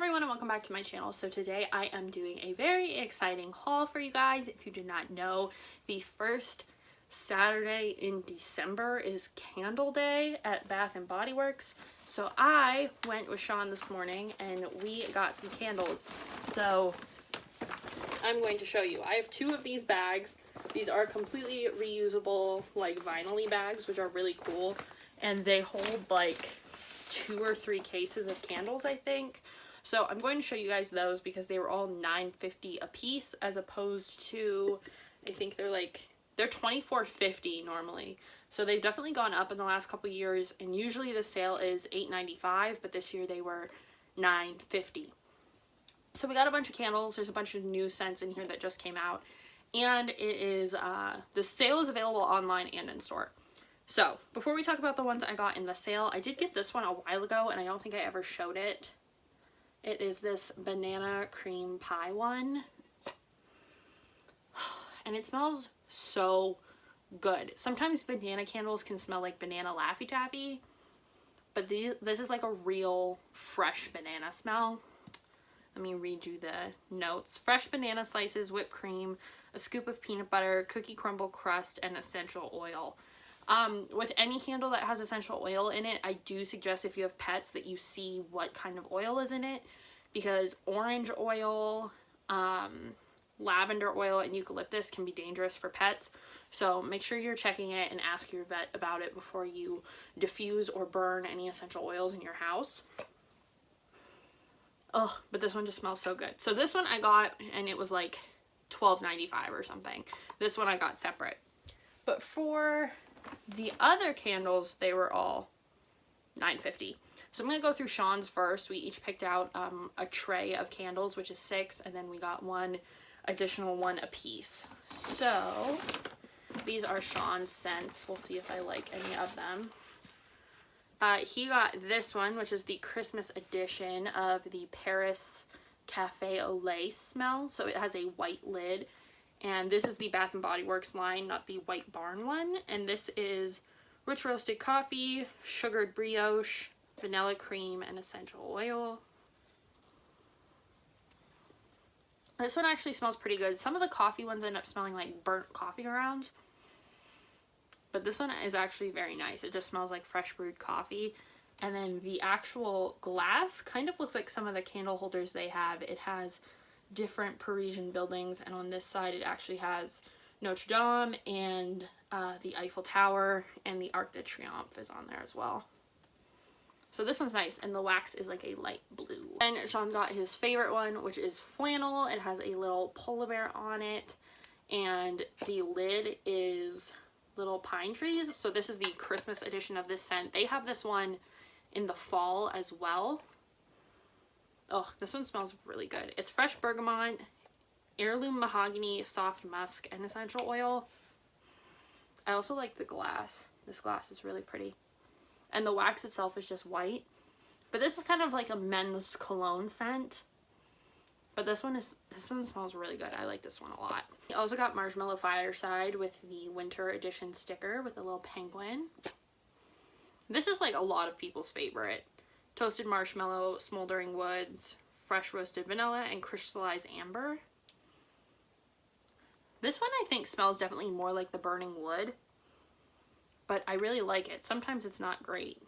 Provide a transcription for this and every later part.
everyone and welcome back to my channel. So today I am doing a very exciting haul for you guys. If you do not know, the first Saturday in December is Candle Day at Bath and Body Works. So I went with Sean this morning and we got some candles. So I'm going to show you. I have two of these bags. These are completely reusable, like vinyl-y bags, which are really cool. And they hold like 2 or 3 cases of candles, I think. So I'm going to show you guys those because they were all $9.50 a piece, as opposed to, I think they're $24.50 normally. So they've definitely gone up in the last couple years, and usually the sale is $8.95, but this year they were $9.50. So we got a bunch of candles. There's a bunch of new scents in here that just came out, and it is the sale is available online and in store. So before we talk about the ones I got in the sale, I did get this one a while ago and I don't think I ever showed it. It is this banana cream pie one, and it smells so good. Sometimes banana candles can smell like banana Laffy Taffy, but this is like a real fresh banana smell. Let me read you the notes. Fresh banana slices, whipped cream, a scoop of peanut butter, cookie crumble crust, and essential oil. With any candle that has essential oil in it, I do suggest if you have pets that you see what kind of oil is in it, because orange oil, lavender oil, and eucalyptus can be dangerous for pets. So make sure you're checking it and ask your vet about it before you diffuse or burn any essential oils in your house. Oh, but this one just smells so good. So this one I got, and it was like $12.95 or something. This one I got separate. But for the other candles, they were all $9.50. So I'm going to go through Sean's first. We each picked out a tray of candles, which is 6, and then we got one additional one a piece. So these are Sean's scents. We'll see if I like any of them. He got this one, which is the Christmas edition of the Paris Caf Au Lait smell. So it has a white lid. And this is the Bath and Body Works line, not the White Barn one. And this is rich roasted coffee, sugared brioche, vanilla cream, and essential oil. This one actually smells pretty good. Some of the coffee ones end up smelling like burnt coffee grounds, but this one is actually very nice. It just smells like fresh brewed coffee. And then the actual glass kind of looks like some of the candle holders they have. It has different Parisian buildings, and on this side it actually has Notre Dame and the Eiffel Tower, and the Arc de Triomphe is on there as well. So this one's nice, and the wax is like a light blue. And Sean got his favorite one, which is flannel. It has a little polar bear on it, and the lid is little pine trees. So this is the Christmas edition of this scent. They have this one in the fall as well. Oh, this one smells really good. It's fresh bergamot, heirloom mahogany, soft musk, and essential oil. I also like the glass. This glass is really pretty. And the wax itself is just white. But this is kind of like a men's cologne scent. But this one smells really good. I like this one a lot. I also got Marshmallow Fireside with the winter edition sticker with a little penguin. This is like a lot of people's favorite. Toasted marshmallow, smoldering woods, fresh roasted vanilla, and crystallized amber. This one I think smells definitely more like the burning wood, but I really like it. Sometimes it's not great.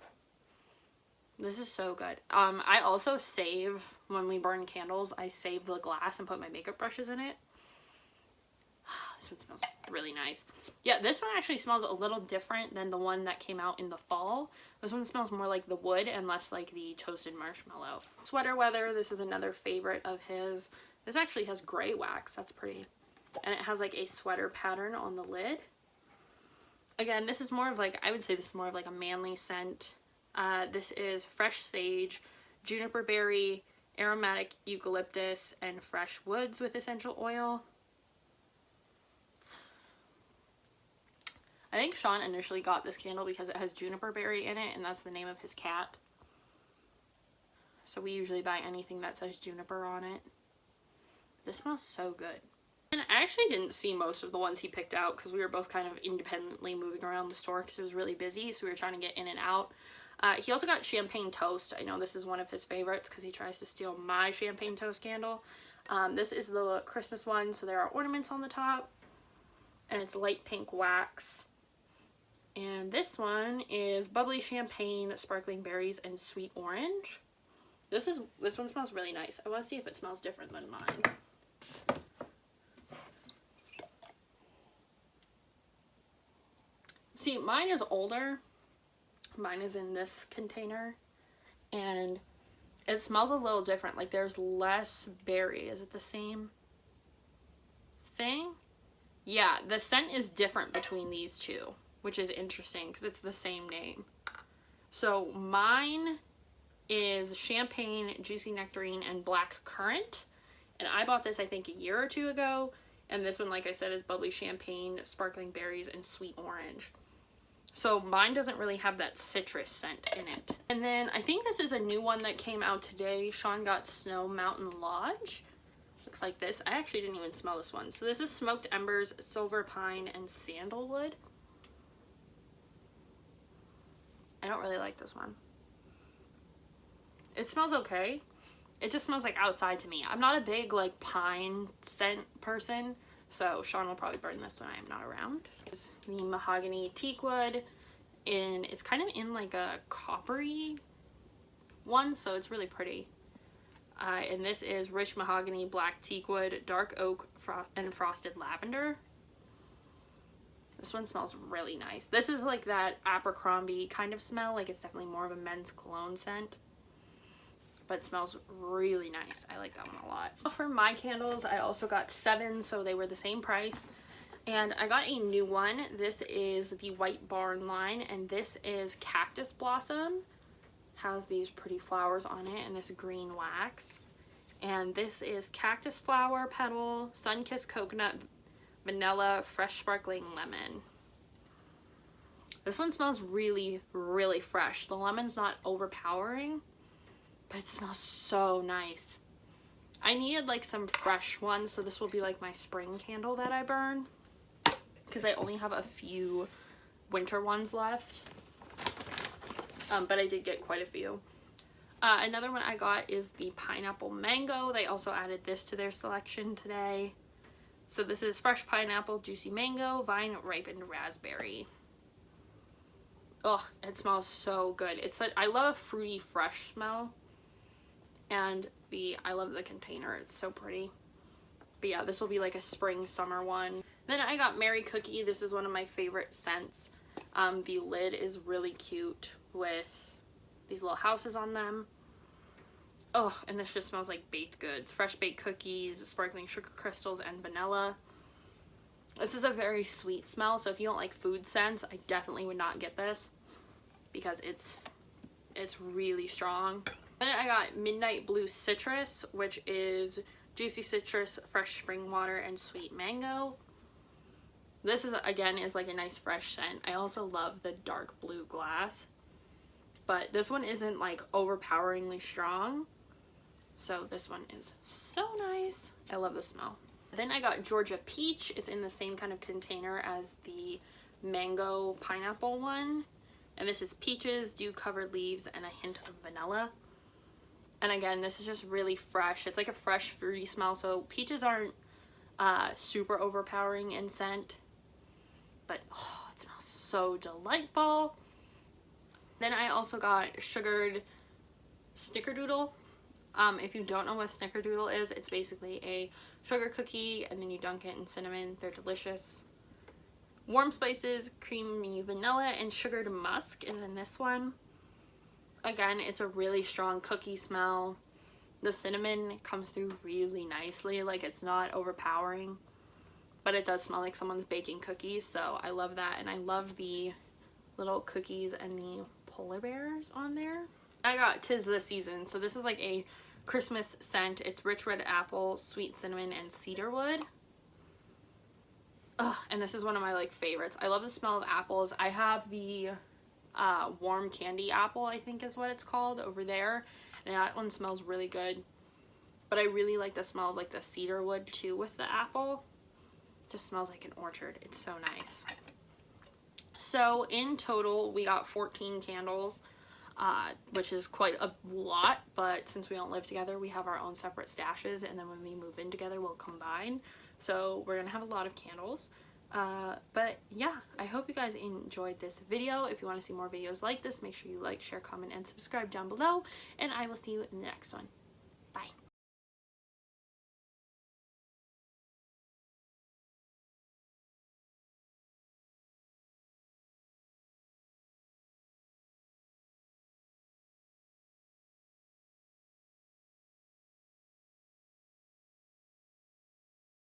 This is so good. I also save, when we burn candles, I save the glass and put my makeup brushes in it. This one smells really nice. Yeah, this one actually smells a little different than the one that came out in the fall. This one smells more like the wood and less like the toasted marshmallow. Sweater Weather, this is another favorite of his. This actually has gray wax. That's pretty. And it has like a sweater pattern on the lid. Again, this is more of like, I would say this is more of like a manly scent. This is fresh sage, juniper berry, aromatic eucalyptus, and fresh woods with essential oil. I think Sean initially got this candle because it has juniper berry in it, and that's the name of his cat. So we usually buy anything that says juniper on it. This smells so good. And I actually didn't see most of the ones he picked out because we were both kind of independently moving around the store because it was really busy, so we were trying to get in and out. He also got champagne toast. I know this is one of his favorites because he tries to steal my champagne toast candle. This is the Christmas one, so there are ornaments on the top, and it's light pink wax. And this one is bubbly champagne, sparkling berries, and sweet orange. This one smells really nice. I want to see if it smells different than mine. See, mine is older. Mine is in this container, and it smells a little different. Like, there's less berry. Is it the same thing? Yeah, the scent is different between these two, which is interesting because it's the same name. So mine is champagne, juicy nectarine, and black currant, and I bought this I think a year or two ago. And this one, like I said, is bubbly champagne, sparkling berries, and sweet orange. So mine doesn't really have that citrus scent in it. And then I think this is a new one that came out today. Sean got Snow Mountain Lodge. Looks like this. I actually didn't even smell this one. So this is smoked embers, silver pine, and sandalwood. I don't really like this one. It smells okay. It just smells like outside to me. I'm not a big like pine scent person, so Sean will probably burn this when I am not around. The mahogany teak wood, and it's kind of in like a coppery one, so it's really pretty. And this is rich mahogany, black teak wood, dark oak, and frosted lavender. This one smells really nice. This is like that Abercrombie kind of smell. Like, it's definitely more of a men's cologne scent, but it smells really nice. I like that one a lot. For my candles, I also got 7, so they were the same price. And I got a new one. This is the White Barn line, and this is Cactus Blossom. Has these pretty flowers on it and this green wax. And this is Cactus Flower Petal, Sun-Kissed Coconut, Vanilla, Fresh Sparkling Lemon. This one smells really, really fresh. The lemon's not overpowering, but it smells so nice. I needed like some fresh ones, so this will be like my spring candle that I burn, because I only have a few winter ones left. But I did get quite a few. Another one I got is the Pineapple Mango. They also added this to their selection today. So this is fresh pineapple, juicy mango, vine ripened raspberry. Ugh, it smells so good. It's like, I love a fruity fresh smell. And I love the container. It's so pretty. But yeah, this will be like a spring summer one. Then I got Merry Cookie. This is one of my favorite scents. The lid is really cute with these little houses on them. Oh, and this just smells like baked goods. Fresh baked cookies, sparkling sugar crystals, and vanilla. This is a very sweet smell, so if you don't like food scents, I definitely would not get this, because it's really strong. Then I got Midnight Blue Citrus, which is juicy citrus, fresh spring water, and sweet mango. This is, again, is like a nice fresh scent. I also love the dark blue glass, but this one isn't like overpoweringly strong. So this one is so nice. I love the smell. Then I got Georgia Peach. It's in the same kind of container as the mango pineapple one. And this is peaches, dew-covered leaves, and a hint of vanilla. And again, this is just really fresh. It's like a fresh fruity smell. So peaches aren't super overpowering in scent, but oh, it smells so delightful. Then I also got sugared snickerdoodle. If you don't know what snickerdoodle is, it's basically a sugar cookie and then you dunk it in cinnamon. They're delicious. Warm spices, creamy vanilla, and sugared musk is in this one. Again, it's a really strong cookie smell. The cinnamon comes through really nicely. Like, it's not overpowering, but it does smell like someone's baking cookies, so I love that. And I love the little cookies and the polar bears on there. I got 'Tis the Season. So this is like a Christmas scent. It's rich red apple, sweet cinnamon, and cedarwood. Ugh, and this is one of my like favorites. I love the smell of apples. I have the warm candy apple, I think is what it's called, over there, and that one smells really good. But I really like the smell of like the cedarwood too with the apple. Just smells like an orchard. It's so nice. So in total we got 14 candles. which is quite a lot, but since we don't live together, we have our own separate stashes, and then when we move in together, we'll combine. So we're gonna have a lot of candles. But yeah, I hope you guys enjoyed this video. If you want to see more videos like this, make sure you like, share, comment, and subscribe down below, and I will see you in the next one. Bye.